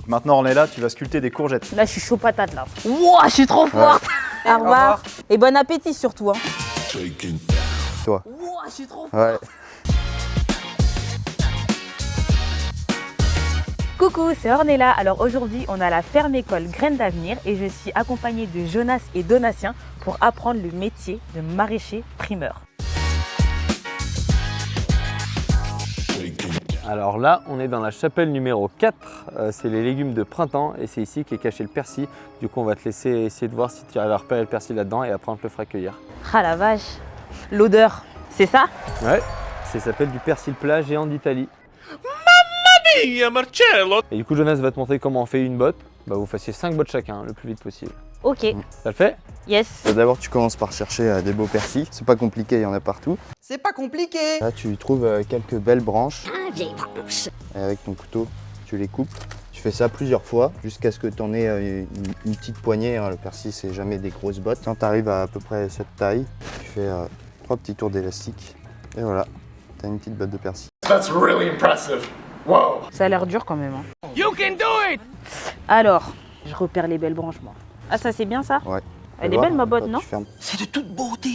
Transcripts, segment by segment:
Maintenant Ornella, tu vas sculpter des courgettes. Là, je suis chaud patate là. Wouah, je suis trop forte. Au revoir. Et bon appétit surtout. Hein. Toi. Wouah, je suis trop forte. Ouais. Coucou, c'est Ornella. Alors aujourd'hui, on a la ferme école Graines d'Avenir et je suis accompagnée de Jonas et Donatien pour apprendre le métier de maraîcher primeur. Alors là, on est dans la chapelle numéro 4, c'est les légumes de printemps et c'est ici qu'est caché le persil. Du coup, on va te laisser essayer de voir si tu arrives à repérer le persil là-dedans et après on te le fera cueillir. Ah la vache, l'odeur, c'est ça? Ouais, ça s'appelle du persil plat géant d'Italie. Mamma mia, Marcello! Et du coup, Jonas va te montrer comment on fait une botte. Bah, vous fassiez 5 bottes chacun, le plus vite possible. Ok, Ça le fait? yes. D'abord, tu commences par chercher des beaux persils. C'est pas compliqué, il y en a partout. C'est pas compliqué. Là, tu trouves quelques belles branches. Et avec ton couteau, tu les coupes. Tu fais ça plusieurs fois jusqu'à ce que tu en aies une petite poignée. Hein. Le persil, c'est jamais des grosses bottes. Quand tu arrives à peu près cette taille, tu fais 3 petits tours d'élastique. Et voilà, tu as une petite botte de persil. That's really impressive. Wow! Ça a l'air dur quand même. Hein. You can do it! Alors, je repère les belles branches moi. Ah ça c'est bien ça? Ouais. Elle est belle ma botte, non? Tu fermes. C'est de toute beauté.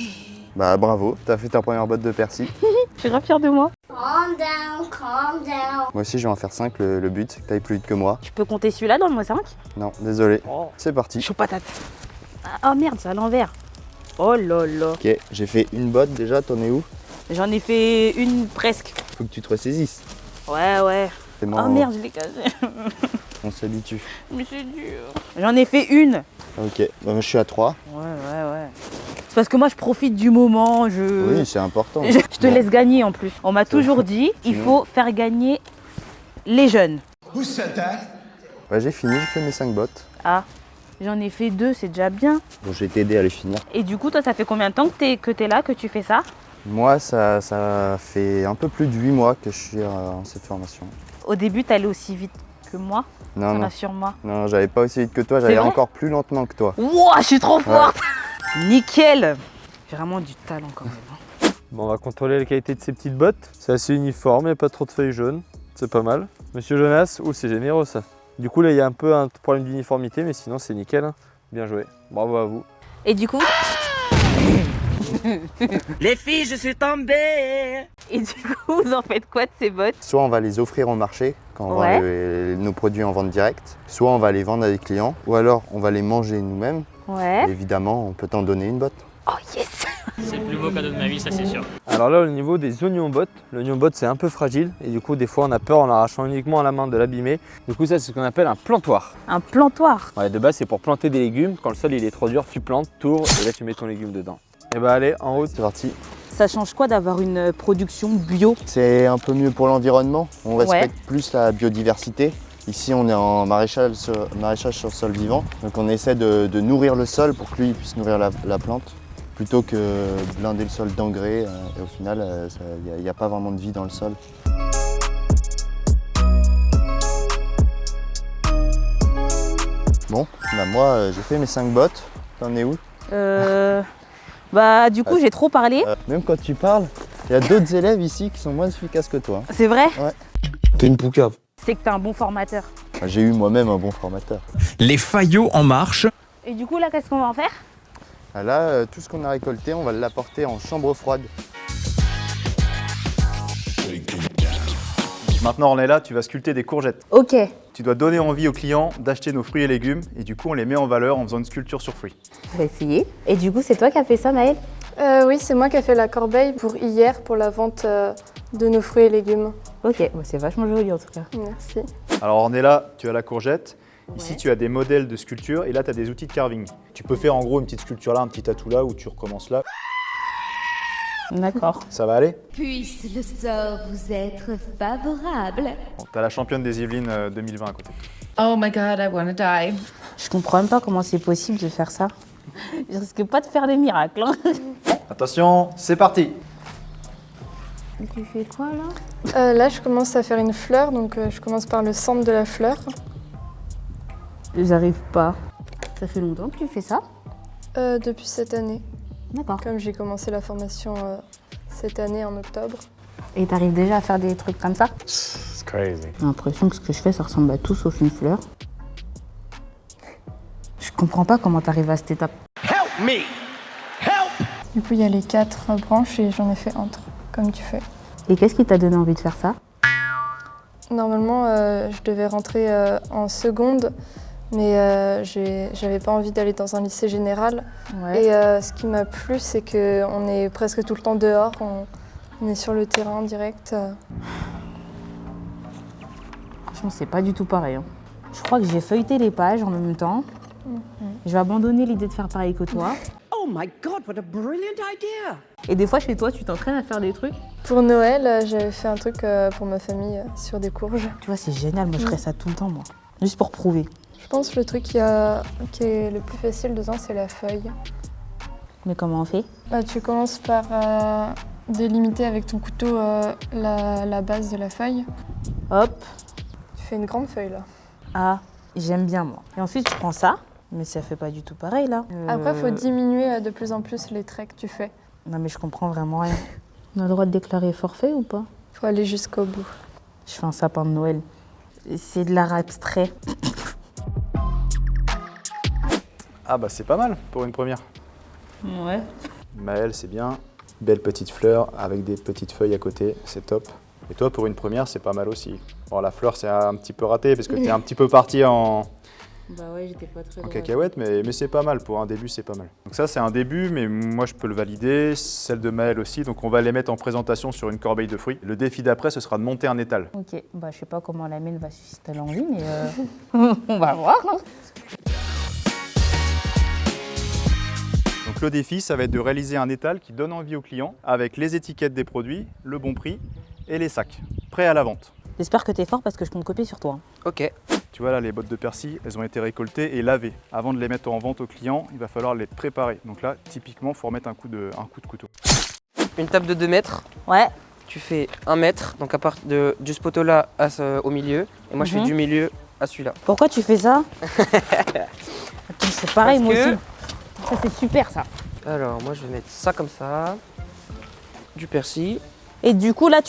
Bah bravo, t'as fait ta première botte de persil. Je suis grave fière de moi. Calm down, calm down. Moi aussi, je vais en faire 5. Le but, c'est que t'ailles plus vite que moi. Je peux compter celui-là dans le mot 5? Non, désolé. Oh. C'est parti. Chaud patate. Ah oh, merde, c'est à l'envers. Oh là là. Ok, j'ai fait une botte déjà, t'en es où? J'en ai fait une presque. Faut que tu te ressaisisses. Ouais. Oh merde, je l'ai cassé. On s'habitue. Mais c'est dur. J'en ai fait une. Ok, bah, moi je suis à 3. Ouais. C'est parce que moi je profite du moment, Oui, c'est important. Je te laisse gagner en plus. On m'a toujours dit, il Sinon- faut faire gagner les jeunes. Bah, j'ai fini, j'ai fait mes 5 bottes. Ah, j'en ai fait 2, c'est déjà bien. Bon, je vais t'aider à les finir. Et du coup, toi, ça fait combien de temps que t'es là, que tu fais ça? Moi, ça fait un peu plus de 8 mois que je suis en cette formation. Au début, t'allais aussi vite que moi, Non, non, rassure-moi. non, j'allais pas aussi vite que toi, j'allais vrai encore plus lentement que toi. Wouah, je suis trop forte. Nickel. J'ai vraiment du talent quand même. Hein. Bon, on va contrôler la qualité de ces petites bottes. C'est assez uniforme, il n'y a pas trop de feuilles jaunes. C'est pas mal. Monsieur Jonas, c'est généreux ça. Du coup, là, il y a un peu un problème d'uniformité, mais sinon, c'est nickel. Hein. Bien joué. Bravo à vous. Et du coup, Les filles, je suis tombée. vous en faites quoi de ces bottes? Soit on va les offrir au marché quand on Ouais. vend nos produits en vente directe, soit on va les vendre à des clients, ou alors on va les manger nous-mêmes. Ouais. Évidemment, on peut t'en donner une botte. Oh yes. C'est le plus beau cadeau de ma vie, ça c'est sûr. Alors là, au niveau des oignons bottes, l'oignon botte c'est un peu fragile et du coup, des fois, on a peur en l'arrachant uniquement à la main de l'abîmer. Du coup, ça, c'est ce qu'on appelle un plantoir. Un plantoir. Ouais, de base, c'est pour planter des légumes. Quand le sol il est trop dur, tu plantes, tours et là, tu mets ton légume dedans. Et bah, allez, en route. C'est parti. Ça change quoi d'avoir une production bio? C'est un peu mieux pour l'environnement. On respecte plus la biodiversité. Ici, on est en maraîchage sur sol vivant. Donc, on essaie de nourrir le sol pour que lui puisse nourrir la plante, plutôt que blinder le sol d'engrais. Et au final, il n'y a pas vraiment de vie dans le sol. Bon, bah moi, j'ai fait mes 5 bottes. T'en es où? Bah du coup, j'ai trop parlé. Même quand tu parles, il y a d'autres élèves ici qui sont moins efficaces que toi. C'est vrai? T'es une poucave. C'est que t'es un bon formateur. J'ai eu moi-même un bon formateur. Les faillots en marche. Et du coup, là, qu'est-ce qu'on va en faire? Là, tout ce qu'on a récolté, on va l'apporter en chambre froide. Maintenant Ornella, tu vas sculpter des courgettes. Ok. Tu dois donner envie aux clients d'acheter nos fruits et légumes et du coup on les met en valeur en faisant une sculpture sur fruits. On va essayer. Et du coup, c'est toi qui as fait ça, Maëlle? Oui, c'est moi qui ai fait la corbeille pour hier, pour la vente de nos fruits et légumes. Ok, bah, c'est vachement joli en tout cas. Merci. Alors Ornella, tu as la courgette. Ici Ouais. tu as des modèles de sculpture et là tu as des outils de carving. Tu peux faire en gros une petite sculpture là, un petit tatou là où tu recommences là. D'accord. Ça va aller? Puisse le sort vous être favorable. Bon, tu as la championne des Yvelines 2020 à côté. Oh my god, I wanna die. Je comprends même pas comment c'est possible de faire ça. Je risque pas de faire des miracles. Hein. Attention, c'est parti! Et tu fais quoi là? Là, je commence à faire une fleur, donc je commence par le centre de la fleur. J'arrive pas. Ça fait longtemps que tu fais ça? Depuis cette année, D'accord. comme j'ai commencé la formation cette année en octobre. Et t'arrives déjà à faire des trucs comme ça? It's crazy. J'ai l'impression que ce que je fais, ça ressemble à tout sauf une fleur. comprends pas comment t'arrives à cette étape. Help me! Help! Du coup, il y a les 4 branches et j'en ai fait entre, comme tu fais. Et qu'est-ce qui t'a donné envie de faire ça? Normalement, je devais rentrer en seconde, mais j'avais pas envie d'aller dans un lycée général. Ouais. Et ce qui m'a plu, c'est qu'on est presque tout le temps dehors, on est sur le terrain direct. Franchement, c'est pas du tout pareil. Hein. Je crois que j'ai feuilleté les pages en même temps. Je vais abandonner l'idée de faire pareil que toi. Oh my god, what a brilliant idea! Et des fois, chez toi, tu t'entraînes à faire des trucs. Pour Noël, j'avais fait un truc pour ma famille sur des courges. Tu vois, c'est génial. Moi, je ferais ça tout le temps, moi. Juste pour prouver. Je pense que le truc qui est le plus facile dedans, c'est la feuille. Mais comment on fait? Tu commences par délimiter avec ton couteau la base de la feuille. Hop. Tu fais une grande feuille là. Ah, j'aime bien, moi. Et ensuite, je prends ça. Mais ça fait pas du tout pareil, là. Après, il faut diminuer de plus en plus les traits que tu fais. Non, mais je comprends vraiment rien. On a le droit de déclarer forfait ou pas? Il faut aller jusqu'au bout. Je fais un sapin de Noël. C'est de l'art abstrait. Ah bah c'est pas mal pour une première. Ouais. Maëlle, c'est bien. Belle petite fleur avec des petites feuilles à côté, c'est top. Et toi, pour une première, c'est pas mal aussi. Bon, la fleur, c'est un petit peu raté parce que t'es un petit peu parti en Bah ouais, j'étais pas très droite. cacahuète, mais c'est pas mal. Pour un début, c'est pas mal. Donc ça, c'est un début, mais moi, je peux le valider. Celle de Maëlle aussi. Donc on va les mettre en présentation sur une corbeille de fruits. Le défi d'après, ce sera de monter un étal. Ok, bah je sais pas comment la mienne va susciter l'envie, mais on va voir. Hein. Donc le défi, ça va être de réaliser un étal qui donne envie aux clients avec les étiquettes des produits, le bon prix et les sacs, prêts à la vente. J'espère que t'es fort parce que je compte copier sur toi. Ok. Tu vois là, les bottes de persil, elles ont été récoltées et lavées. Avant de les mettre en vente aux clients, il va falloir les préparer. Donc là, typiquement, il faut remettre un coup de couteau. Une table de 2 mètres. Ouais. Tu fais 1 mètre, donc à partir de ce poteau là au milieu. Et moi je fais du milieu à celui-là. Pourquoi tu fais ça? Attends, c'est pareil, moi aussi. Ça, c'est super, ça. Alors moi je vais mettre ça comme ça. Du persil. Et du coup, là,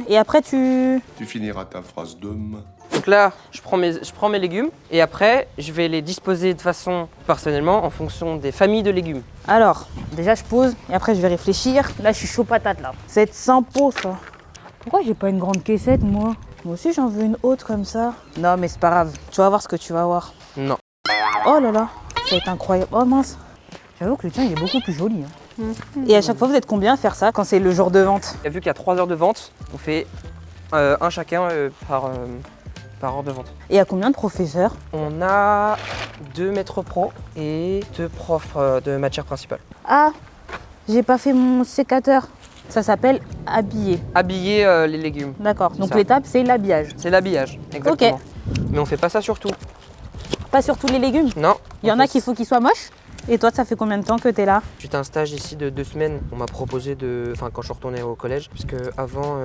Et après, tu finiras ta phrase d'homme. Donc là, je prends mes légumes et après, je vais les disposer de façon personnellement en fonction des familles de légumes. Alors, déjà, je pose et après, je vais réfléchir. Là, je suis chaud patate, là. C'est sympa, ça. Pourquoi j'ai pas une grande caissette, moi? Moi aussi, j'en veux une haute comme ça. Non, mais c'est pas grave. Tu vas voir ce que tu vas voir. Non. Oh là là, ça va être incroyable. Oh mince. J'avoue que le tien, il est beaucoup plus joli. Hein. Et à chaque fois, vous êtes combien à faire ça quand c'est le jour de vente? Vu qu'il y a 3 heures de vente, on fait un chacun par heure de vente. Et à combien de professeurs? On a 2 maîtres pro et 2 profs de matière principale. Ah, j'ai pas fait mon sécateur. Ça s'appelle habiller. Habiller les légumes. D'accord, donc ça. l'étape, c'est l'habillage. C'est l'habillage, exactement. Ok. Mais on fait pas ça sur tout. Pas sur tous les légumes? Non. Il y en a qu'il faut qu'ils soient moches? Et toi, ça fait combien de temps que t'es là? J'étais un stage ici de 2 semaines. On m'a proposé quand je suis retourné au collège, puisque avant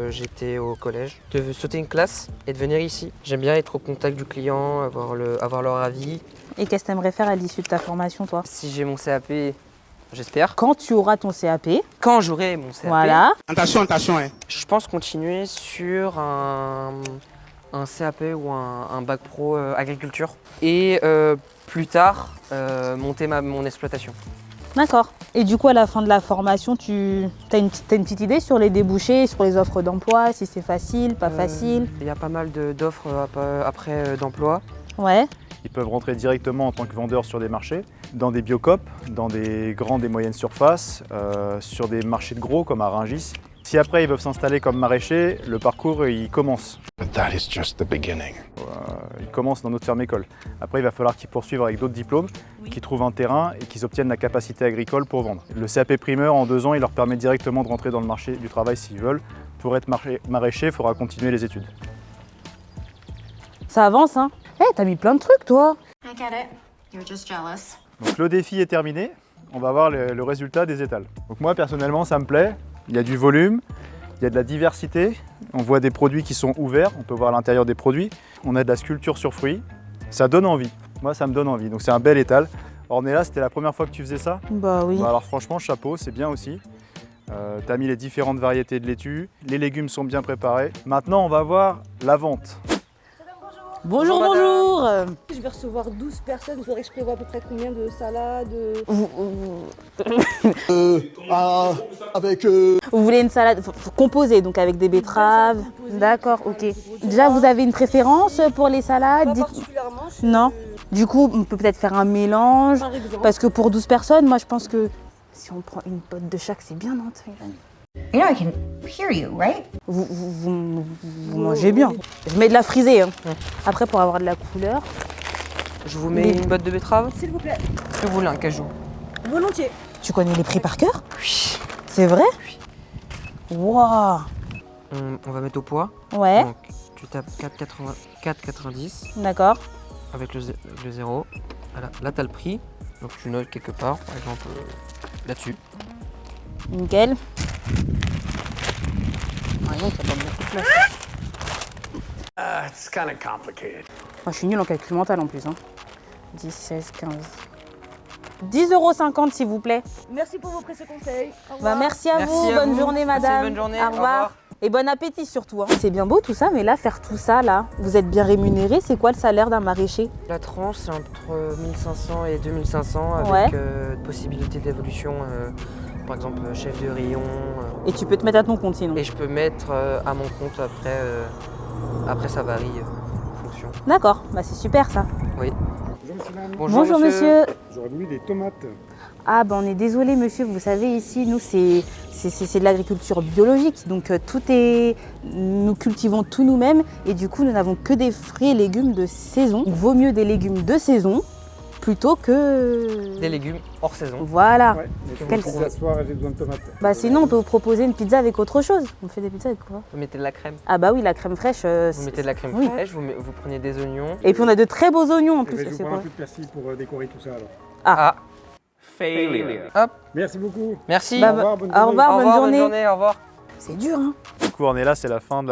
j'étais au collège, de sauter une classe et de venir ici. J'aime bien être au contact du client, avoir leur avis. Et qu'est-ce que t'aimerais faire à l'issue de ta formation, toi? Si j'ai mon CAP, j'espère. Quand tu auras ton CAP? Quand j'aurai mon CAP. Voilà. Attention, hein. Je pense continuer sur un CAP ou un bac pro agriculture. Et plus tard, monter mon exploitation. D'accord. Et du coup, à la fin de la formation, t'as une petite idée sur les débouchés, sur les offres d'emploi, si c'est facile, pas facile? Il y a pas mal d'offres après d'emploi. Ouais. Ils peuvent rentrer directement en tant que vendeurs sur des marchés, dans des biocoop, dans des grandes et moyennes surfaces, sur des marchés de gros comme à Rungis. Si après ils peuvent s'installer comme maraîchers, le parcours il commence. But that is just the beginning. Il commence dans notre ferme école. Après il va falloir qu'ils poursuivent avec d'autres diplômes, qu'ils trouvent un terrain et qu'ils obtiennent la capacité agricole pour vendre. Le CAP primeur en 2 ans, il leur permet directement de rentrer dans le marché du travail s'ils veulent. Pour être maraîcher, il faudra continuer les études. Ça avance, hein? T'as mis plein de trucs, toi. I get it. You're just jealous. Donc le défi est terminé. On va voir le résultat des étals. Donc moi personnellement, ça me plaît. Il y a du volume, il y a de la diversité. On voit des produits qui sont ouverts, on peut voir l'intérieur des produits. On a de la sculpture sur fruits. Ça donne envie. Moi, ça me donne envie. Donc c'est un bel étal. Ornella, c'était la première fois que tu faisais ça? Bah oui. Bah, alors franchement, chapeau, c'est bien aussi. Tu as mis les différentes variétés de laitue. Les légumes sont bien préparés. Maintenant, on va voir la vente. Bonjour, Bonjour, bonjour. Je vais recevoir 12 personnes, il faudrait que je prévoie à peu près combien de salades Vous voulez une salade composée, donc avec des betteraves. D'accord, ok. Déjà, vous avez une préférence pour les salades? Pas particulièrement. Non. Du coup, on peut peut-être faire un mélange. Par exemple. Parce que pour 12 personnes, moi, je pense que si on prend une pote de chaque, c'est bien, non? You know I can hear you, right? Vous mangez bien. Je mets de la frisée. Hein. Après, pour avoir de la couleur. Je vous mets une botte de betterave. S'il vous plaît. Que vous voulez, un cajou? Volontiers. Tu connais les prix par cœur? Oui. C'est vrai? Oui. Waouh. On va mettre au poids. Ouais. Donc, tu tapes 4,90 D'accord. avec le 0. Voilà. Là, tu as le prix. Donc, tu notes quelque part, par exemple, là-dessus. Nickel. Par exemple, ça prend beaucoup de place. It's kind of complicated. Moi, je suis nulle en calcul mental en plus. Hein. 10, 16, 15. 10,50 € s'il vous plaît. Merci pour vos précieux conseils. Au revoir. Bah, merci à vous. Bonne journée, Merci, madame. bonne journée. Au Au revoir. revoir. Et bon appétit surtout. Hein. C'est bien beau tout ça, mais là, faire tout ça, là, vous êtes bien rémunéré. C'est quoi le salaire d'un maraîcher? La tranche, c'est entre 1500 et 2500 avec Ouais. possibilité d'évolution. Par exemple, chef de rayon. Et tu peux te mettre à ton compte sinon. Et je peux mettre à mon compte après. Après, ça varie en fonction. D'accord, bah c'est super ça. Oui. Bonjour, madame. Bonjour monsieur. J'aurais voulu des tomates. Ah bah on est désolé monsieur, vous savez ici nous c'est de l'agriculture biologique, donc nous cultivons tout nous-mêmes et du coup nous n'avons que des fruits et légumes de saison. Il vaut mieux des légumes de saison plutôt que... Des légumes hors saison. Voilà. Ouais, mais Quel- ce soir, j'ai besoin de tomates. Bah sinon on peut vous proposer une pizza avec autre chose. On fait des pizzas avec quoi? Vous mettez de la crème. Ah bah oui, la crème fraîche. Vous mettez de la crème oui. fraîche, vous prenez des oignons. Et puis on a de très beaux oignons en Et plus. ben, je vous C'est prends quoi? un peu de persil pour décorer tout ça alors. Ah. Failure. Hop. Merci beaucoup. Merci. Bah, Au revoir, bonne au journée. revoir, Au bonne revoir, journée. bonne journée, au revoir. C'est dur hein. Du coup, on est là, c'est la fin de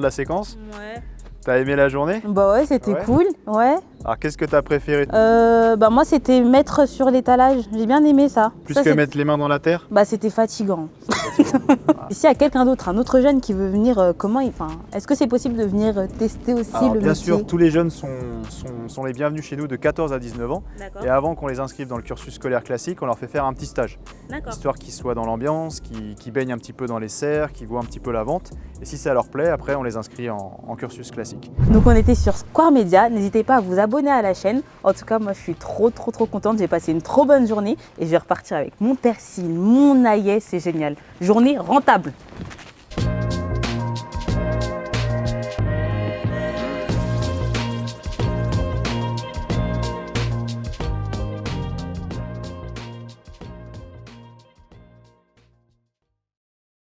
la séquence. Ouais. T'as aimé la journée? Bah ouais, c'était Ouais. cool. Ouais. Alors, qu'est-ce que t'as préféré? Bah moi c'était mettre sur l'étalage, j'ai bien aimé ça. Plus Ça, que c'est- mettre les mains dans la terre? Bah c'était fatigant. Et s'il y a quelqu'un d'autre, un autre jeune qui veut venir, est-ce que c'est possible de venir tester aussi Alors, le bien métier? sûr, tous les jeunes sont les bienvenus chez nous de 14 à 19 ans. D'accord. Et avant qu'on les inscrive dans le cursus scolaire classique, on leur fait faire un petit stage. D'accord. Histoire qu'ils soient dans l'ambiance, qu'ils baignent un petit peu dans les serres, qu'ils voient un petit peu la vente. Et si ça leur plaît, après on les inscrit en cursus classique. Donc on était sur Square Media, n'hésitez pas à vous abonner à la chaîne. En tout cas moi je suis trop contente, j'ai passé une trop bonne journée et je vais repartir avec mon persil, mon ail, c'est génial. Journée rentable.